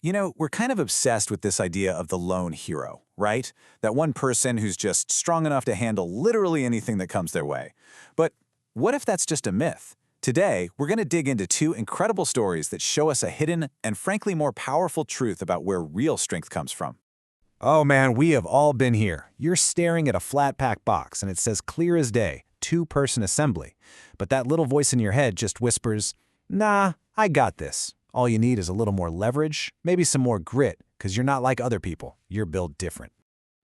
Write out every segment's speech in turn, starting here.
We're kind of obsessed with this idea of the lone hero, right? That one person who's just strong enough to handle literally anything that comes their way. But what if that's just a myth? Today, we're going to dig into two incredible stories that show us a hidden and frankly more powerful truth about where real strength comes from. Oh man, we have all been here. You're staring at a flat pack box and it says clear as day, two-person assembly. But that little voice in your head just whispers, nah, I got this. All you need is a little more leverage, maybe some more grit, because you're not like other people. You're built different.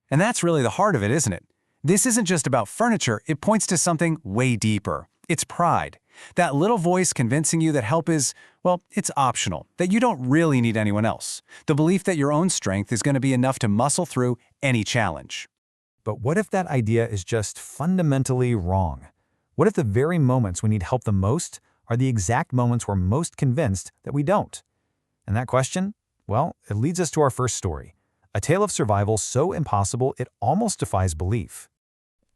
And that's really the heart of it, isn't it? This isn't just about furniture, it points to something way deeper. It's pride. That little voice convincing you that help is, well, it's optional, that you don't really need anyone else. The belief that your own strength is going to be enough to muscle through any challenge. But what if that idea is just fundamentally wrong? What if the very moments we need help the most are the exact moments we're most convinced that we don't? And that question, well, it leads us to our first story, a tale of survival so impossible it almost defies belief.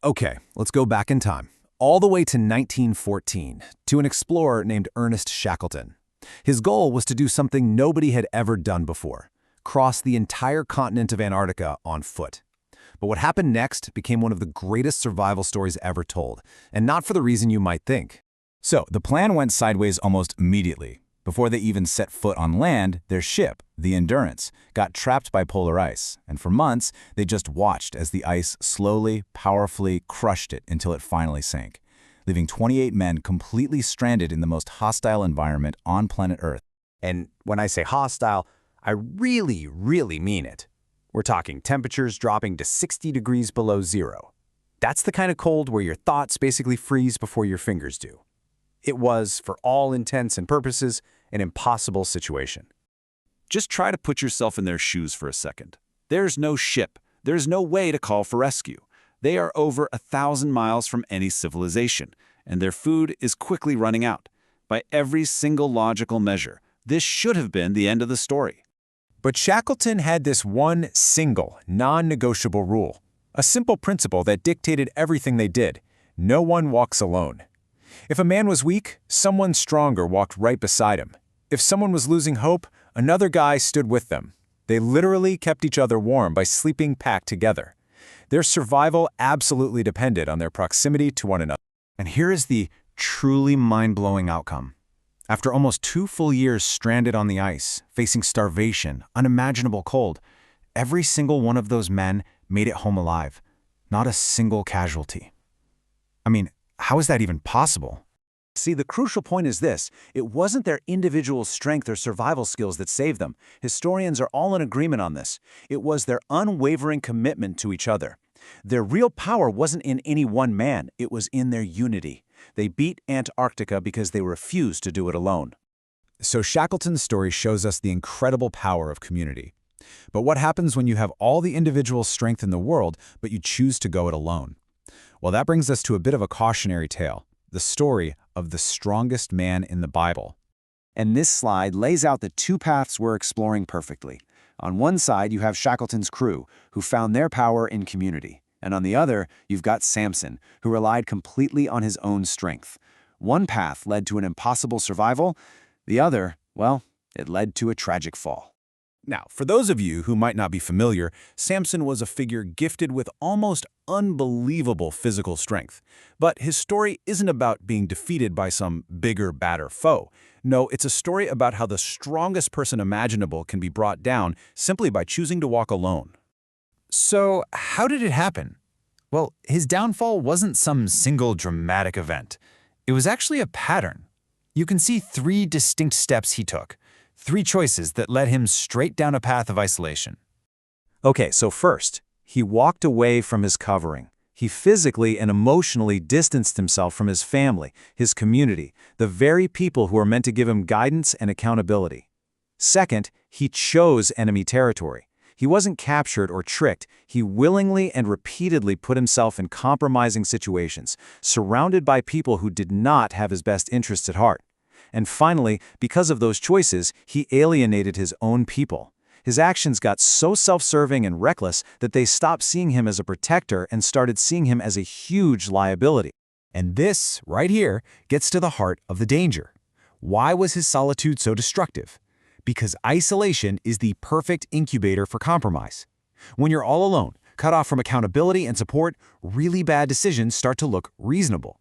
Okay, let's go back in time, all the way to 1914, to an explorer named Ernest Shackleton. His goal was to do something nobody had ever done before, cross the entire continent of Antarctica on foot. But what happened next became one of the greatest survival stories ever told, and not for the reason you might think. So, the plan went sideways almost immediately. Before they even set foot on land, their ship, the Endurance, got trapped by polar ice, and for months, they just watched as the ice slowly, powerfully crushed it until it finally sank, leaving 28 men completely stranded in the most hostile environment on planet Earth. And when I say hostile, I really mean it. We're talking temperatures dropping to 60 degrees below zero. That's the kind of cold where your thoughts basically freeze before your fingers do. It was, for all intents and purposes, an impossible situation. Just try to put yourself in their shoes for a second. There's no ship. There's no way to call for rescue. They are over 1,000 miles from any civilization, and their food is quickly running out. By every single logical measure, this should have been the end of the story. But Shackleton had this one single, non-negotiable rule, a simple principle that dictated everything they did. No one walks alone. If a man was weak, someone stronger walked right beside him. If someone was losing hope, another guy stood with them. They literally kept each other warm by sleeping packed together. Their survival absolutely depended on their proximity to one another. And here is the truly mind-blowing outcome. After almost 2 full years stranded on the ice, facing starvation, unimaginable cold, every single one of those men made it home alive. Not a single casualty. I mean, how is that even possible? See, the crucial point is this. It wasn't their individual strength or survival skills that saved them. Historians are all in agreement on this. It was their unwavering commitment to each other. Their real power wasn't in any one man. It was in their unity. They beat Antarctica because they refused to do it alone. So Shackleton's story shows us the incredible power of community. But what happens when you have all the individual strength in the world, but you choose to go it alone? Well, that brings us to a bit of a cautionary tale, the story of the strongest man in the Bible. And this slide lays out the two paths we're exploring perfectly. On one side, you have Shackleton's crew, who found their power in community. And on the other, you've got Samson, who relied completely on his own strength. One path led to an impossible survival. The other, well, it led to a tragic fall. Now, for those of you who might not be familiar, Samson was a figure gifted with almost unbelievable physical strength. But his story isn't about being defeated by some bigger, badder foe. No, it's a story about how the strongest person imaginable can be brought down simply by choosing to walk alone. So, how did it happen? Well, his downfall wasn't some single dramatic event. It was actually a pattern. You can see 3 distinct steps he took, 3 choices that led him straight down a path of isolation. Okay, so first, he walked away from his covering. He physically and emotionally distanced himself from his family, his community, the very people who are meant to give him guidance and accountability. Second, he chose enemy territory. He wasn't captured or tricked. He willingly and repeatedly put himself in compromising situations, surrounded by people who did not have his best interests at heart. And finally, because of those choices, he alienated his own people. His actions got so self-serving and reckless that they stopped seeing him as a protector and started seeing him as a huge liability. And this, right here, gets to the heart of the danger. Why was his solitude so destructive? Because isolation is the perfect incubator for compromise. When you're all alone, cut off from accountability and support, really bad decisions start to look reasonable.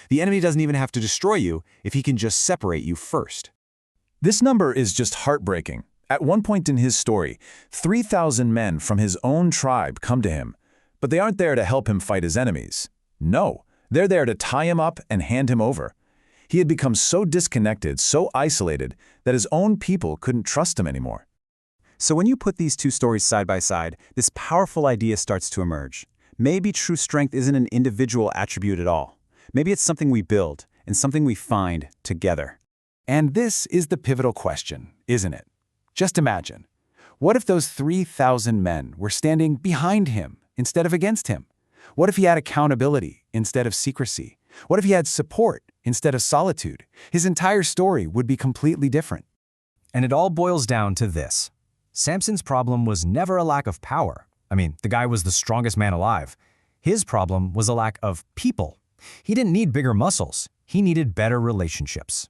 The enemy doesn't even have to destroy you if he can just separate you first. This number is just heartbreaking. At one point in his story, 3,000 men from his own tribe come to him, but they aren't there to help him fight his enemies. No, they're there to tie him up and hand him over. He had become so disconnected, so isolated, that his own people couldn't trust him anymore. So when you put these two stories side by side, this powerful idea starts to emerge. Maybe true strength isn't an individual attribute at all. Maybe it's something we build and something we find together. And this is the pivotal question, isn't it? Just imagine, what if those 3,000 men were standing behind him instead of against him? What if he had accountability instead of secrecy? What if he had support instead of solitude? His entire story would be completely different. And it all boils down to this. Samson's problem was never a lack of power. I mean, the guy was the strongest man alive. His problem was a lack of people. He didn't need bigger muscles. He needed better relationships.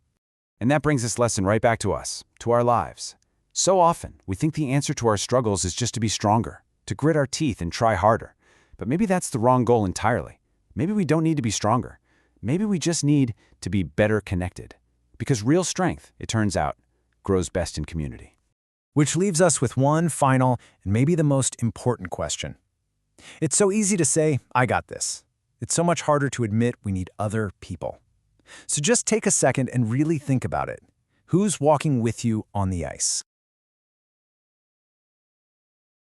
And that brings this lesson right back to us, to our lives. So often, we think the answer to our struggles is just to be stronger, to grit our teeth and try harder. But maybe that's the wrong goal entirely. Maybe we don't need to be stronger. Maybe we just need to be better connected. Because real strength, it turns out, grows best in community. Which leaves us with one final and maybe the most important question. It's so easy to say, I got this. It's so much harder to admit we need other people. So just take a second and really think about it. Who's walking with you on the ice?